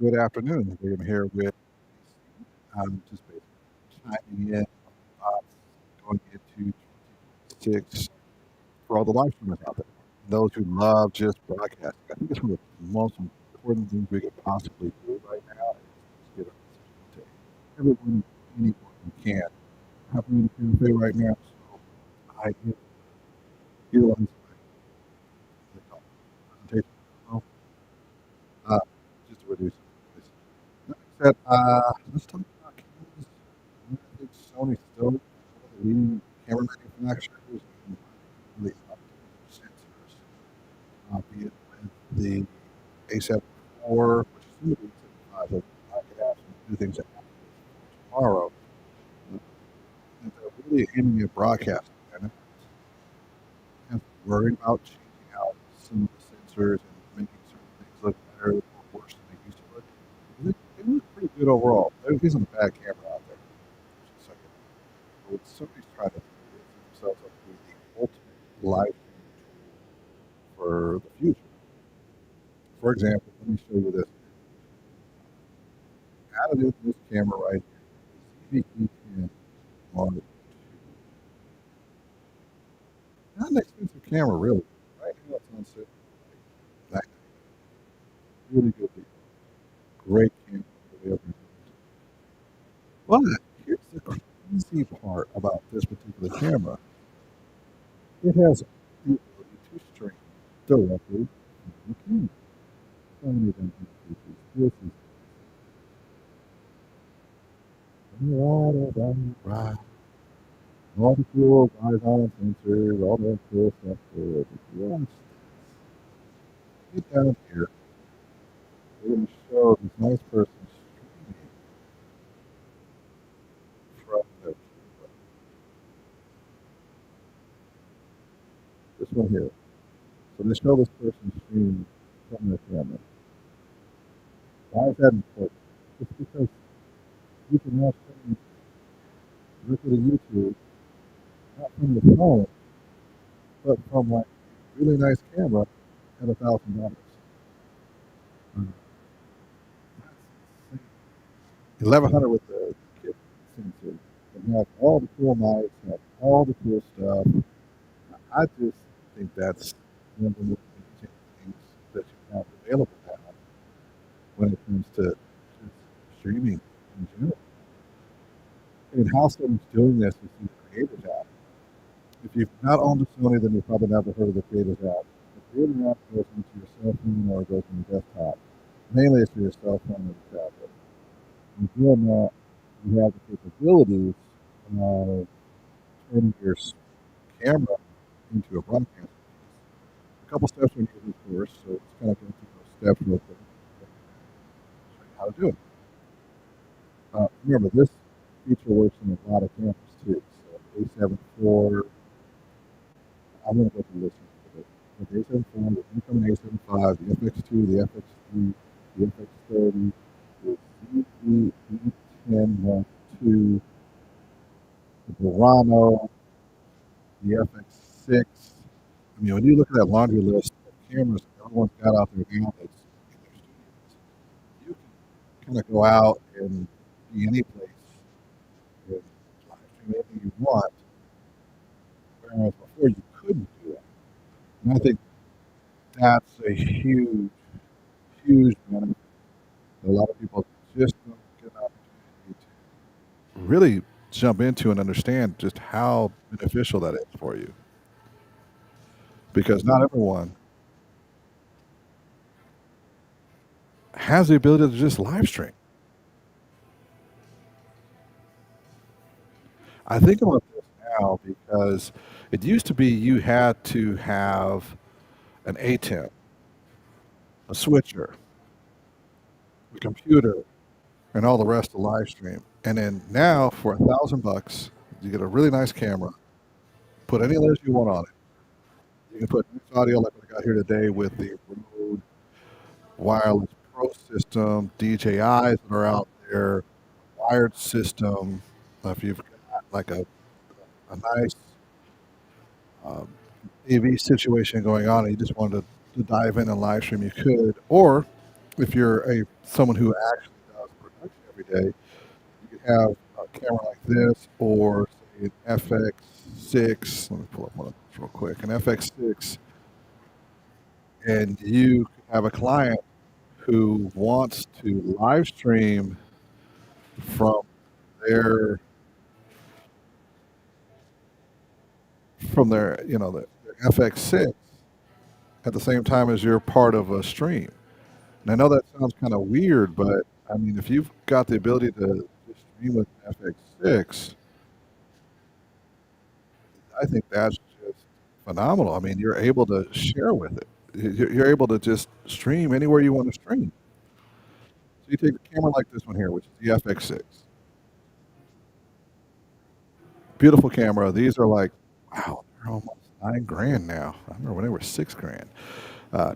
Good afternoon. We're here with A.P.C. Just basically chiming in thoughts going into 2026 for all the live streamers out there. Those who love just broadcasting. I think it's one of the most important things we could possibly do right now is get a message to everyone, anyone who can. I'm in a cafe right now, so I utilize my presentation uh, just to reduce noise. That being said, let's talk about cameras. I think Sony's still one of the leading camera manufacturers and really updated sensors, be it with the A7 IV, which is new to the A7 V, but I could actually do things that happen tomorrow. Uh, and they're really aiming at broadcasting. And I have to worry about changing out some of the sensors and making certain things look better or worse than they used to look. They look pretty good overall. There isn't a bad camera out there. Just like what somebody's trying to do is set themselves up to be the ultimate live streaming tool for the future. For example, let me show you this. Added in this camera right here, the ZV-E10 Mark II. Not an expensive camera, really. Right now it's on sale like $9.99. Really good deal. Great camera for the open. But here's the crazy part about this particular camera. It has the ability to stream directly from the camera. Sony ZV. This is right. All the cool horizontal sensors, all that cool stuff there. But watch this. Get down here. We're going to show this nice person streaming from their camera. This one here. So they show this person streaming from their camera. Why is that important? It's because you can now stream directly to YouTube, not from your phone, but from like a really nice camera at $1,000. 1100 with the kit sensor, and have all the cool mics, have all the cool stuff. I just think that's one of the most interesting things that you have available now when it comes to just streaming in general. And how Sony's doing this is through the Creators app. If you've not owned a Sony, then you've probably never heard of the Creators app. The Creators app goes into your cell phone or it goes into your desktop. Mainly it's for your cell phone or your tablet. And doing that, you have the capabilities of turning your camera into a broadcast piece. A couple steps we need, of course, so let's kind of go through those steps real quick. Show you how to do it. Remember, this feature works in a lot of cameras too. So A7 IV, I'm going to go through this one. With the A7 IV, the incoming A7 V, the FX2, the FX3, the FX30, the ZV-E10 Mark II, the Burano, the FX6. I mean, when you look at that laundry list of cameras that everyone's got out there now that's in their studios, you can kind of go out and be any place and live stream anything you want, whereas before you couldn't do that. And I think that's a huge, huge benefit that a lot of people just don't get an opportunity to really jump into and understand just how beneficial that is for you. Because not everyone has the ability to just live stream. I think about this now because it used to be you had to have an A10, a switcher, a computer, and all the rest to live stream. And then now for $1,000, you get a really nice camera, put any layers you want on it. You can put nice audio like what I got here today with the Rode Wireless Pro system, DJIs that are out there, wired system. If you've got like a nice um, AV situation going on and you just wanted to dive in and live stream, you could. Or If you're a someone who actually does production every day, you could have a camera like this, or say an FX6. Let me pull up one of those real quick. An FX6, and you could have a client who wants to live stream from their their FX6 at the same time as you're part of a stream. And I know that sounds kind of weird, but I mean, if you've got the ability to stream with an FX6, I think that's just phenomenal. I mean, you're able to share with it. You're able to just stream anywhere you want to stream. So you take a camera like this one here, which is the FX6. Beautiful camera. These are like, wow, they're almost 9 grand now. I remember when they were 6 grand.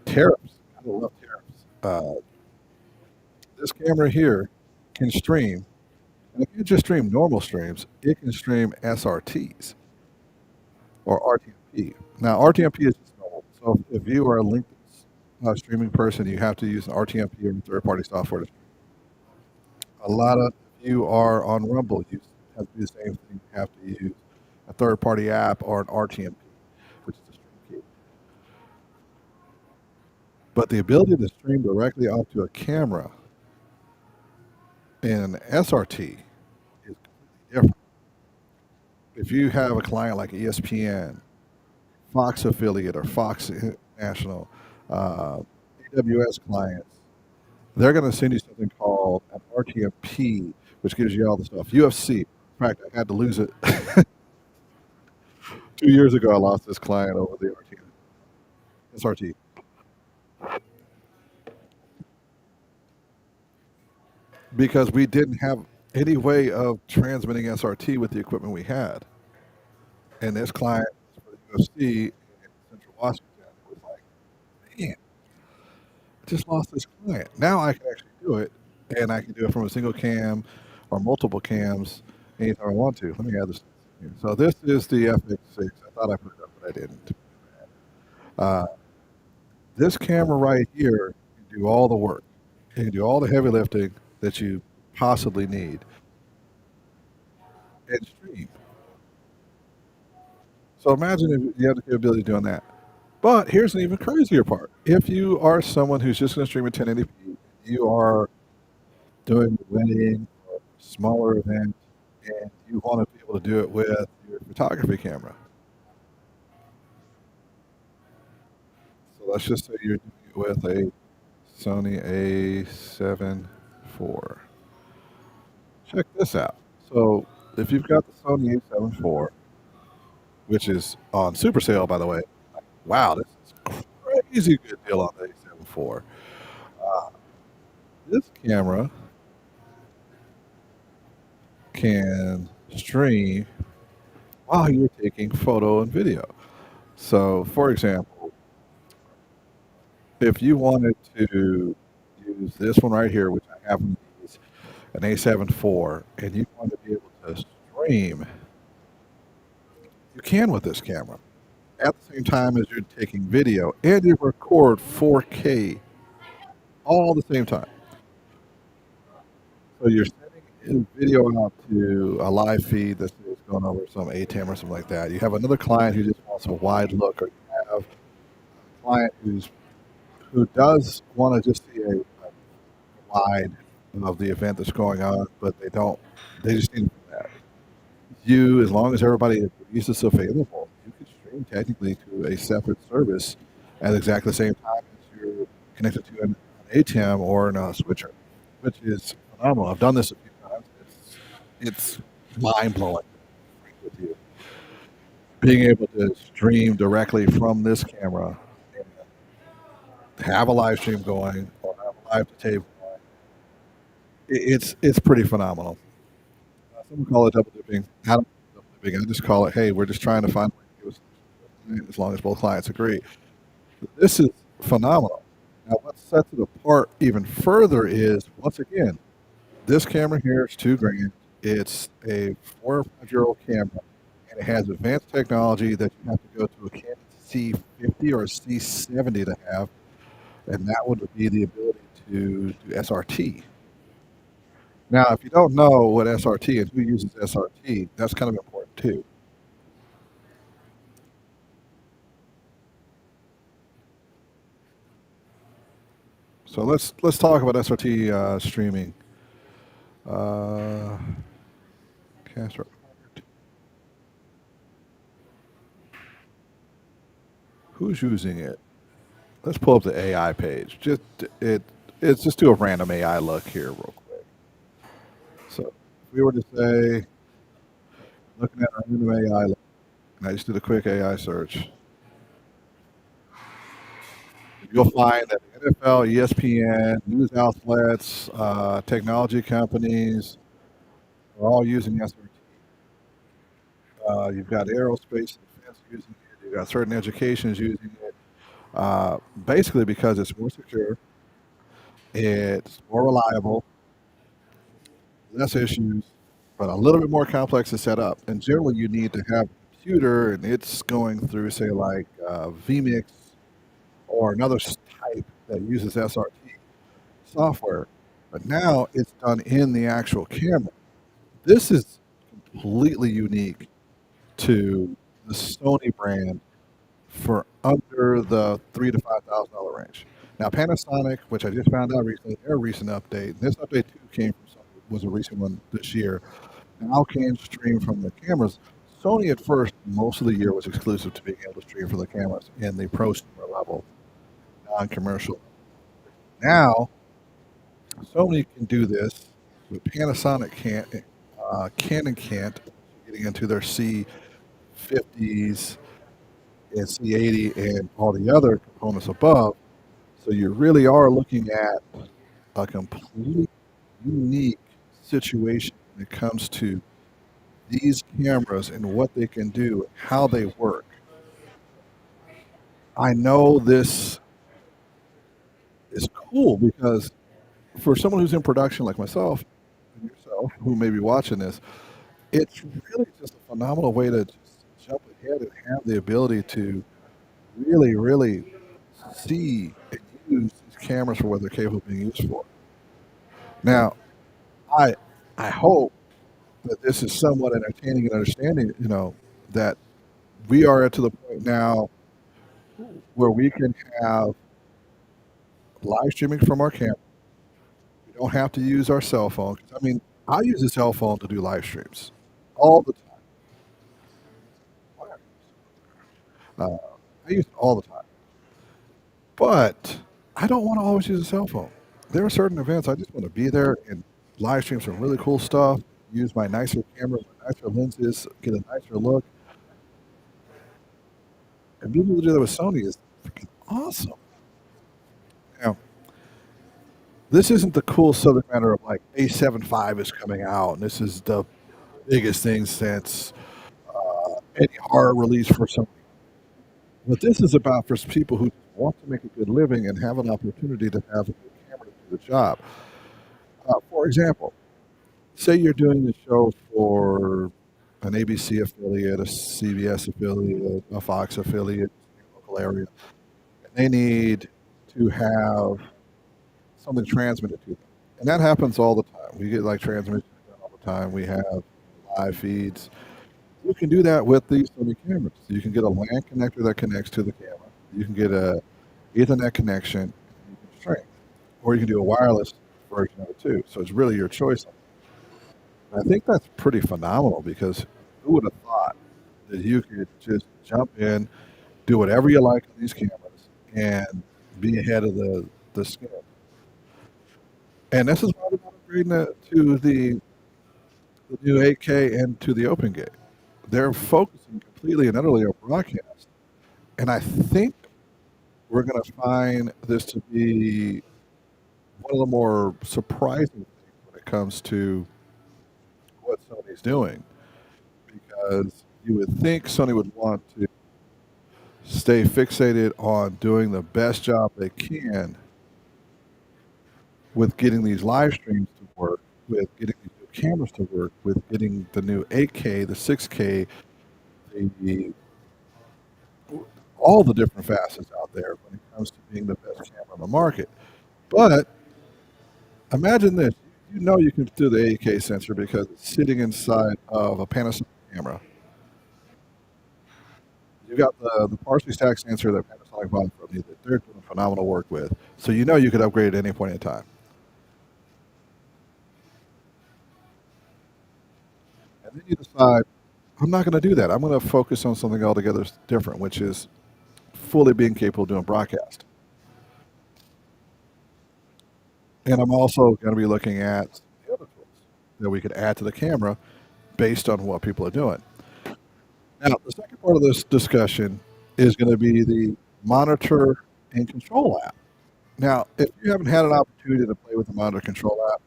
Tariffs. I love tariffs. This camera here can stream, and it can't just stream normal streams. It can stream SRTs or RTMP. Now, RTMP is just normal. So if you are a linked streaming person, you have to use an RTMP or third-party software. A lot of you are on Rumble. You have to do the same thing. You have to use a third-party app or an RTMP, which is a stream key. But the ability to stream directly onto a camera in an SRT is completely different. If you have a client like ESPN, Fox affiliate, or Fox National, AWS clients, they're going to send you something called an RTMP, which gives you all the stuff. UFC. In fact, I had to lose it 2 years ago. I lost this client over the SRT because we didn't have any way of transmitting SRT with the equipment we had. And this client was for the UFC in Central Washington. It was like, man, I just lost this client. Now I can actually do it, and I can do it from a single cam or multiple cams anytime I want to. Let me add this here. So this is the FX6. I thought I put it up, but I didn't. Uh, this camera right here can do all the work. It can do all the heavy lifting that you possibly need and stream. So imagine if you have the capability of doing that. But here's an even crazier part. If you are someone who's just going to stream at 1080p, you are doing a wedding or a smaller event, and you want to be able to do it with your photography camera. So let's just say you're doing it with a Sony A7 IV. Check this out. So if you've got the Sony A7 IV, which is on super sale, by the way, wow, this is crazy good deal on the A7 IV. This camera can stream while you're taking photo and video. So, for example, if you wanted to use this one right here, which I have an A7 IV, and you want to be able to stream, you can with this camera at the same time as you're taking video, and you record 4K all at the same time. So you're sending a video out to a live feed that's going over some ATEM or something like that. You have another client who just wants a wide look, or you have a client who does want to just see a wide of the event that's going on, but they just need that. You, as long as everybody agrees it's available, you can stream technically to a separate service at exactly the same time as you're connected to an ATEM or a switcher, which is phenomenal. I've done this a few times. It's mind blowing with you. Being able to stream directly from this camera, have a live stream going, or have a live to tape going, it's pretty phenomenal. Some call it double dipping. I don't call it double dipping. I just call it, hey, we're just trying to find a way to do it as long as both clients agree. This is phenomenal. Now, what sets it apart even further is, once again, this camera here is 2 grand. It's a 4 or 5-year-old camera, and it has advanced technology that you have to go to a Canon C50 or a C70 to have. and that would be the ability to do SRT. Now, if you don't know what SRT and who uses SRT, that's kind of important too. So let's talk about SRT streaming. Uh, cast record. Who's using it? Let's pull up the AI page. It it's just do a random AI look here real quick. So if we were to say looking at our random AI look, and I just did a quick AI search, you'll find that the NFL, ESPN, news outlets, technology companies are all using SRT. You've got aerospace and defense using it. You've got certain educations using it. Basically, because it's more secure, it's more reliable, less issues, but a little bit more complex to set up. And generally, you need to have a computer, and it's going through, say, like vMix or another type that uses SRT software. But now it's done in the actual camera. This is completely unique to the Sony brand for under the $3,000 to $5,000 range. Now, Panasonic, which I just found out recently, their recent update, this update too came from Sony, was a recent one this year, now can stream from the cameras. Sony at first, most of the year was exclusive to being able to stream from the cameras in the prosumer level, non-commercial. Now, Sony can do this, but Panasonic can't. Canon can't. Getting into their C50s and C80 and all the other components above. So you really are looking at a completely unique situation when it comes to these cameras and what they can do, how they work. I know this is cool because for someone who's in production like myself and yourself, who may be watching this, it's really just a phenomenal way to just jump ahead and have the ability to really, really see and use these cameras for what they're capable of being used for. Now, I I hope that this is somewhat entertaining and understanding, that we are to the point now where we can have live streaming from our camera. We don't have to use our cell phone. 'Cause, I mean, I use a cell phone to do live streams all the time. I use it all the time. But I don't want to always use a cell phone. There are certain events I just want to be there and live stream some really cool stuff, use my nicer camera, my nicer lenses, get a nicer look. And being able to do that with Sony is freaking awesome. Now, this isn't the cool subject matter of like A75 is coming out, and this is the biggest thing since any horror release for Sony. What this is about for people who want to make a good living and have an opportunity to have a good camera to do the job. For example, say you're doing the show for an ABC affiliate, a CBS affiliate, a Fox affiliate, local area, and they need to have something transmitted to them. And that happens all the time. We get like transmissions done all the time. We have live feeds. You can do that with these Sony cameras. You can get a LAN connector that connects to the camera. You can get a Ethernet connection. And you can stream, or you can do a wireless version of it too. So it's really your choice. I think that's pretty phenomenal because who would have thought that you could just jump in, do whatever you like on these cameras, and be ahead of the scale. And this is why they're upgrading it to the new 8K and to the Open Gate. They're focusing completely and utterly on broadcast. And I think we're going to find this to be one of the more surprising things when it comes to what Sony's doing. Because you would think Sony would want to stay fixated on doing the best job they can with getting these live streams to work, with getting these new cameras to work, with getting the new 8K, the 6K, the all the different facets out there when it comes to being the best camera on the market. But imagine this. You know you can do the 8K sensor because it's sitting inside of a Panasonic camera. You got the partially stacked sensor that Panasonic bought from you that they're doing phenomenal work with. So you know you could upgrade at any point in time. And then you decide, I'm not going to do that. I'm going to focus on something altogether different, which is fully being capable of doing broadcast. And I'm also going to be looking at the other tools that we could add to the camera based on what people are doing. Now, the second part of this discussion is going to be the monitor and control app. Now, if you haven't had an opportunity to play with the monitor control app,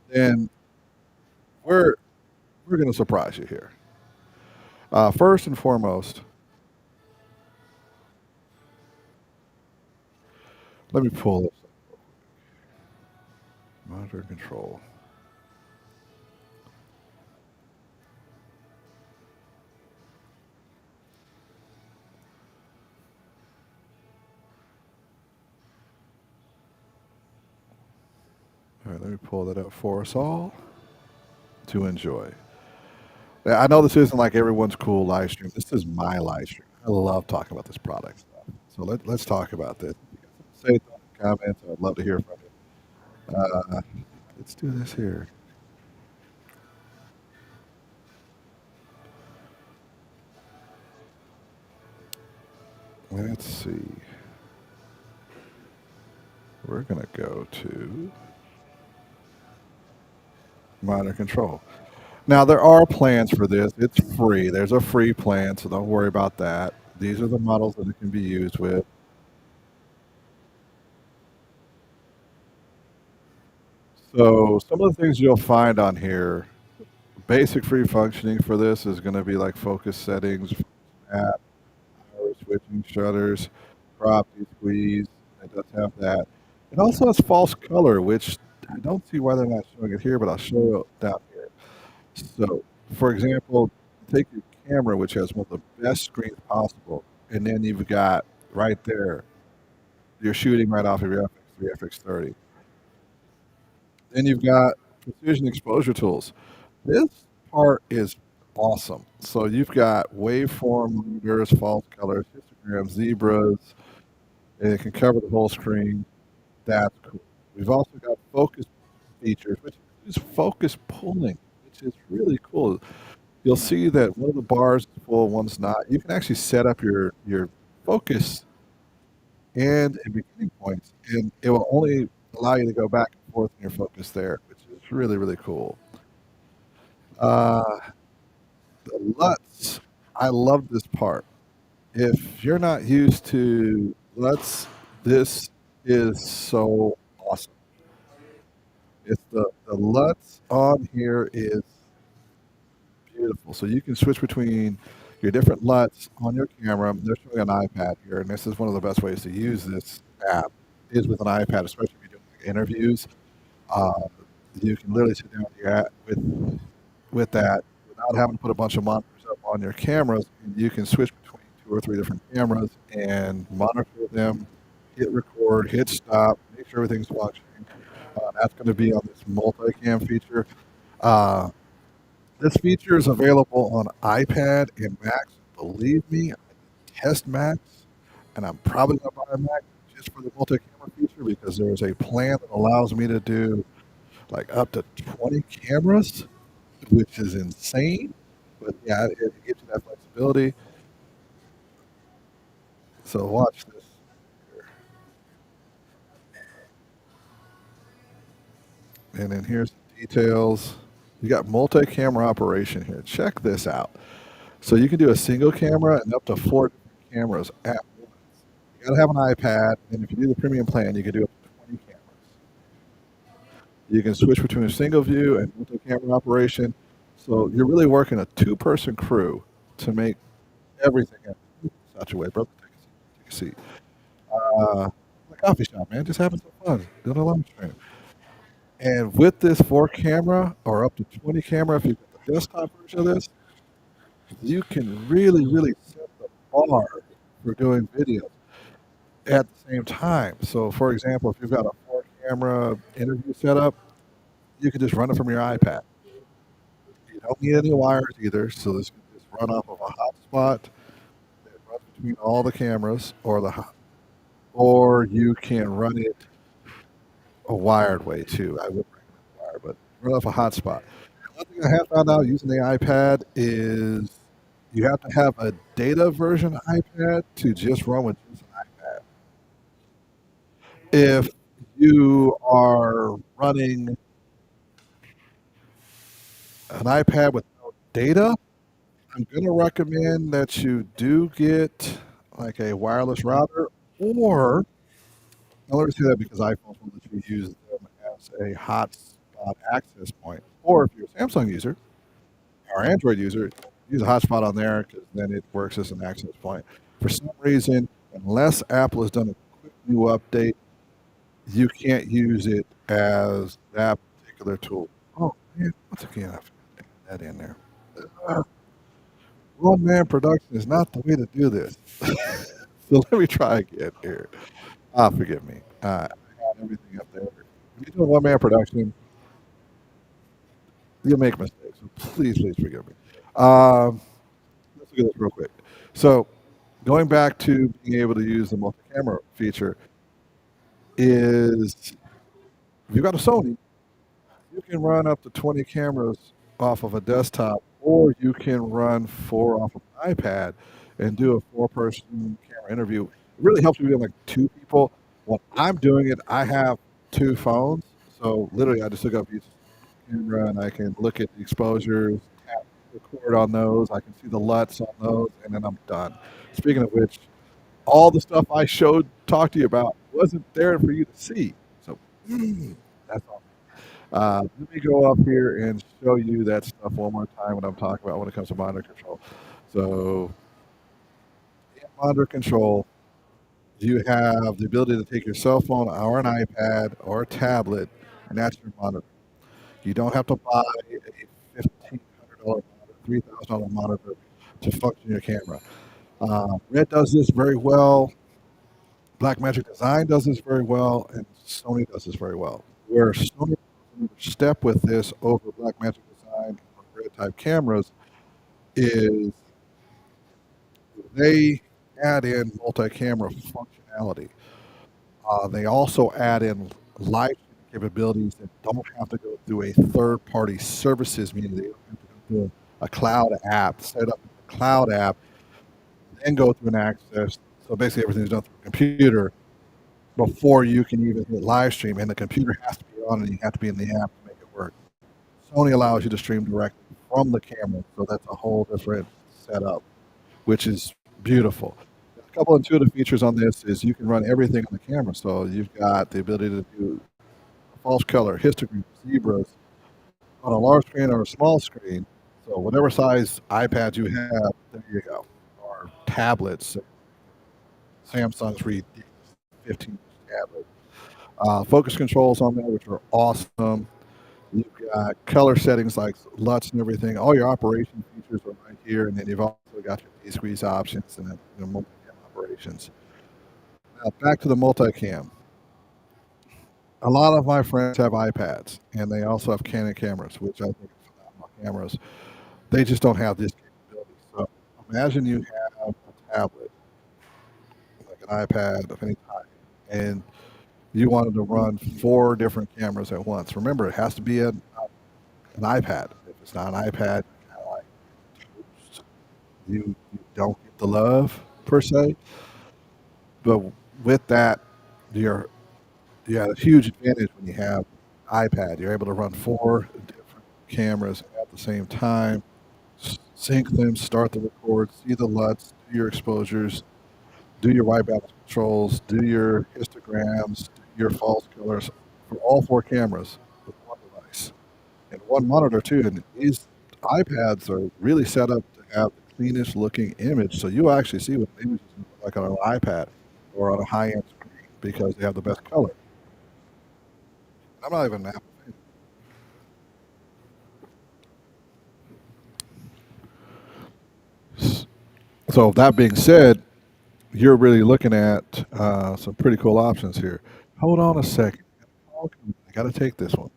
then we're we're going to surprise you here. First and foremost, let me pull this up. Monitor control. All right, let me pull that up for us all to enjoy. Now, I know this isn't like everyone's cool live stream. This is my live stream. I love talking about this product stuff. So let's talk about this. If you got something to say in the comments, I'd love to hear from you. Let's do this here. Let's see. We're going to go to monitor control. Now, there are plans for this. It's free. There's a free plan, so don't worry about that. These are the models that it can be used with. So some of the things you'll find on here, basic free functioning for this is going to be like focus settings, app, power switching, shutters, crop, squeeze. It does have that. It also has false color, which I don't see why they're not showing it here, but I'll show it down here. So, for example, take your camera, which has one of the best screens possible, and then you've got right there, you're shooting right off of your FX3, FX30. Then you've got precision exposure tools. This part is awesome. So you've got waveform leaders, false colors, histograms, zebras, and it can cover the whole screen. That's cool. We've also got focus features, which is focus pulling, which is really cool. You'll see that one of the bars is full, one's not. You can actually set up your focus and beginning points, and it will only allow you to go back and forth in your focus there, which is really, really cool. Uh, the LUTs, I love this part. If you're not used to LUTs, this is so awesome. It's the LUTs on here is beautiful. So you can switch between your different LUTs on your camera. They're showing an iPad here, and this is one of the best ways to use this app is with an iPad, especially if you're doing like interviews. Uh, you can literally sit down with your app with that without having to put a bunch of monitors up on your cameras. And you can switch between two or three different cameras and monitor them, hit record, hit stop, make sure everything's functioning. That's going to be on this multicam feature. Uh, this feature is available on iPad and Macs. Believe me, I test Macs, and I'm probably going to buy a Mac just for the multi-camera feature because there is a plan that allows me to do like up to 20 cameras, which is insane. But yeah, it gives you that flexibility. So watch this. And then here's the details. You got multi-camera operation here. Check this out. So you can do a single camera and up to four different cameras at once. You got to have an iPad, and if you do the premium plan, you can do up to 20 cameras. You can switch between a single view and multi-camera operation. So you're really working a two-person crew to make everything happen. Such a way, brother. Take a seat. The coffee shop, man. Just having some fun. Doing a live stream. And with this four camera or up to 20 camera, if you get the desktop version of this, you can really set the bar for doing videos at the same time. So, for example, if you've got a four camera interview setup, you can just run it from your iPad. You don't need any wires either, so this can just run off of a hotspot that runs between all the cameras, or you can run it a wired way too. I would recommend wired, but run off a hotspot. One thing I have found out using the iPad is you have to have a data version iPad to just run with just an iPad. If you are running an iPad with no data, I'm going to recommend that you do get like a wireless router, or I only say that because iPhones will let you use them as a hotspot access point. Or if you're a Samsung user or Android user, use a hotspot on there because then it works as an access point. For some reason, unless Apple has done a quick new update, you can't use it as that particular tool. Oh man, once again, I forgot to add that in there. Uh, One man production is not the way to do this. So let me try again here. Ah, forgive me. I had everything up there. When you do a one man production, you'll make mistakes. So please forgive me. Um, let's look at this real quick. So going back to being able to use the multi-camera feature is if you've got a Sony, you can run up to 20 cameras off of a desktop, or you can run four off of an iPad and do a four-person camera interview. It really helps me with like two people. When I'm doing it, I have two phones, so literally I just hook up each camera and I can look at the exposures, tap record on those. I can see the LUTs on those, and then I'm done. Speaking of which, all the stuff I talked to you about wasn't there for you to see. So that's all. Let me go up here and show you that stuff one more time when I'm talking about when it comes to monitor control. So in monitor control, you have the ability to take your cell phone or an iPad or a tablet, and that's your monitor. You don't have to buy a $1,500 monitor, $3,000 monitor to function your camera. Red does this very well. Blackmagic Design does this very well, and Sony does this very well. Where Sony step with this over Blackmagic Design or Red type cameras is they add in multi-camera functionality. They also add in live streaming capabilities that don't have to go through a third-party services, meaning they don't have to go through a cloud app, set up a cloud app, then go through an access. So basically, everything's done through a computer before you can even hit live stream, and the computer has to be on, and you have to be in the app to make it work. Sony allows you to stream directly from the camera, so that's a whole different setup, which is beautiful. A couple intuitive features on this is you can run everything on the camera. So you've got the ability to do false color, histogram, zebras on a large screen or a small screen. So whatever size iPad you have, there you go. Or tablets, Samsung's ridiculous 15-inch tablet. Focus controls on there, which are awesome. You've got color settings like LUTs and everything. All your operation features are right here, and then you've also got your P-squeeze options and your multi-cam operations. Now back to the multicam. A lot of my friends have iPads, and they also have Canon cameras, which I think are phenomenal cameras. They just don't have this capability. So imagine you have a tablet, like an iPad of any type, and you wanted to run four different cameras at once. Remember, it has to be an iPad. If it's not an iPad, kind of like you don't get the love per se. But with that, you're you have a huge advantage when you have iPad. You're able to run four different cameras at the same time, sync them, start the record, see the LUTs, do your exposures, do your white balance controls, do your histograms, do your false colors for all four cameras with one device and one monitor too. And these iPads are really set up to have the cleanest looking image, so you actually see what the image is gonna look like on an iPad or on a high end screen because they have the best color. I'm not even an Apple fan. So that being said, you're really looking at some pretty cool options here. Hold on a second. I got to take this one.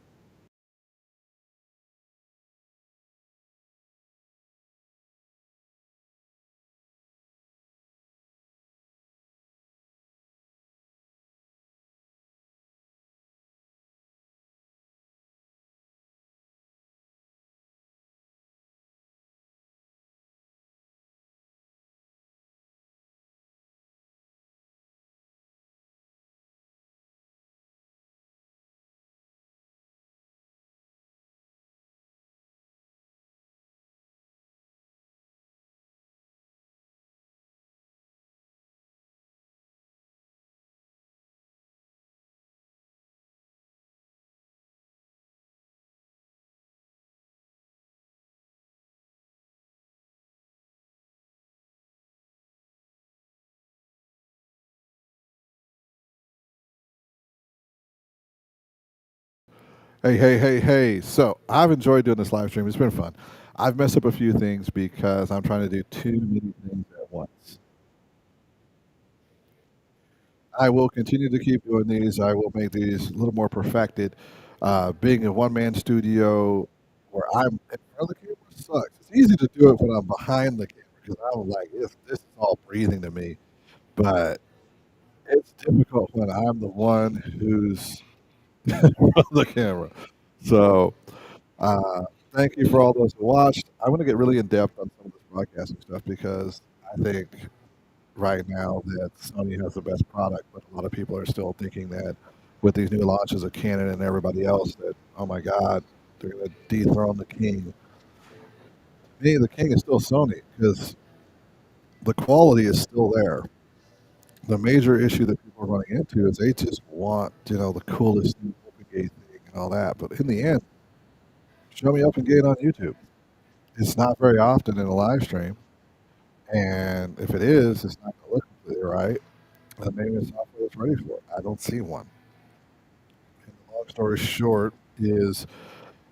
Hey, hey, hey, hey. So I've enjoyed doing this live stream. It's been fun. I've messed up a few things because I'm trying to do too many things at once. I will continue to keep doing these. I will make these a little more perfected. Being a one man studio where I'm in front of the camera sucks. It's easy to do it when I'm behind the camera because I'm like, this is all breathing to me. But it's difficult when I'm the one who's in front of the camera. So Uh, thank you for all those who watched. I want to get really in depth on some of this broadcasting stuff because I think right now that Sony has the best product, but a lot of people are still thinking that with these new launches of Canon and everybody else, that oh my God, they're going to dethrone the king. To me, the king is still Sony because the quality is still there. The major issue that people are running into is they just want the coolest new open gate thing and all that, but in the end, show me open gate on YouTube. It's not very often in a live stream. And if it is, it's not going to look completely right. And maybe the software is ready for it. I don't see one. And the long story short is,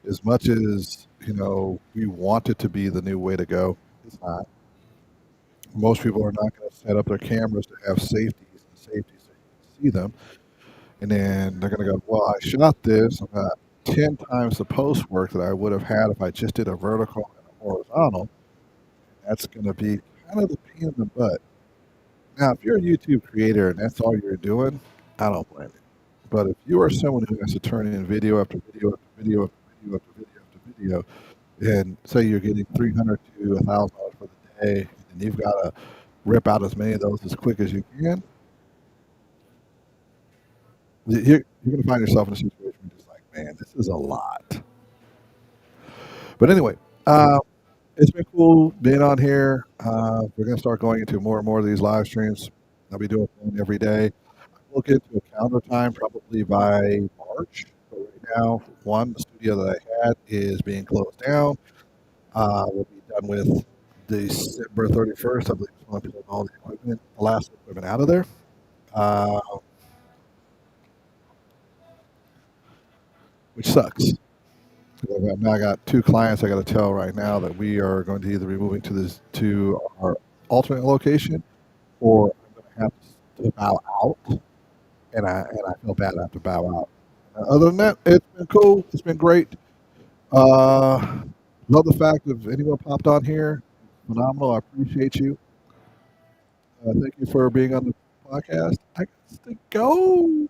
as much as we want it to be the new way to go, it's not. Most people are not going to set up their cameras to have safeties so you can see them. And then they're going to go, well, I shot this. I got 10 times the post work that I would have had if I just did a vertical and a horizontal. That's going to be kind of the pain in the butt. Now, if you're a YouTube creator and that's all you're doing, I don't blame you. But if you are someone who has to turn in video after video after video after video after video after video, and say you're getting 300 to $1,000 for the day, and you've got to rip out as many of those as quick as you can, you're going to find yourself in a situation where you're just like, man, this is a lot. But anyway, uh, it's been cool being on here. We're going to start going into more and more of these live streams. I'll be doing one every day. We'll get to a calendar time probably by March. But right now, the studio that I had is being closed down. We'll be done with December 31st. I believe it's when I put all the equipment, the last equipment out of there, uh, which sucks. Now I got two clients I got to tell right now that we are going to either be moving to our alternate location, or I'm going to have to bow out, and I feel bad I have to bow out. Other than that, it's been cool. It's been great. Uh, love the fact that if anyone popped on here, phenomenal. I appreciate you. Thank you for being on the podcast. I got to go.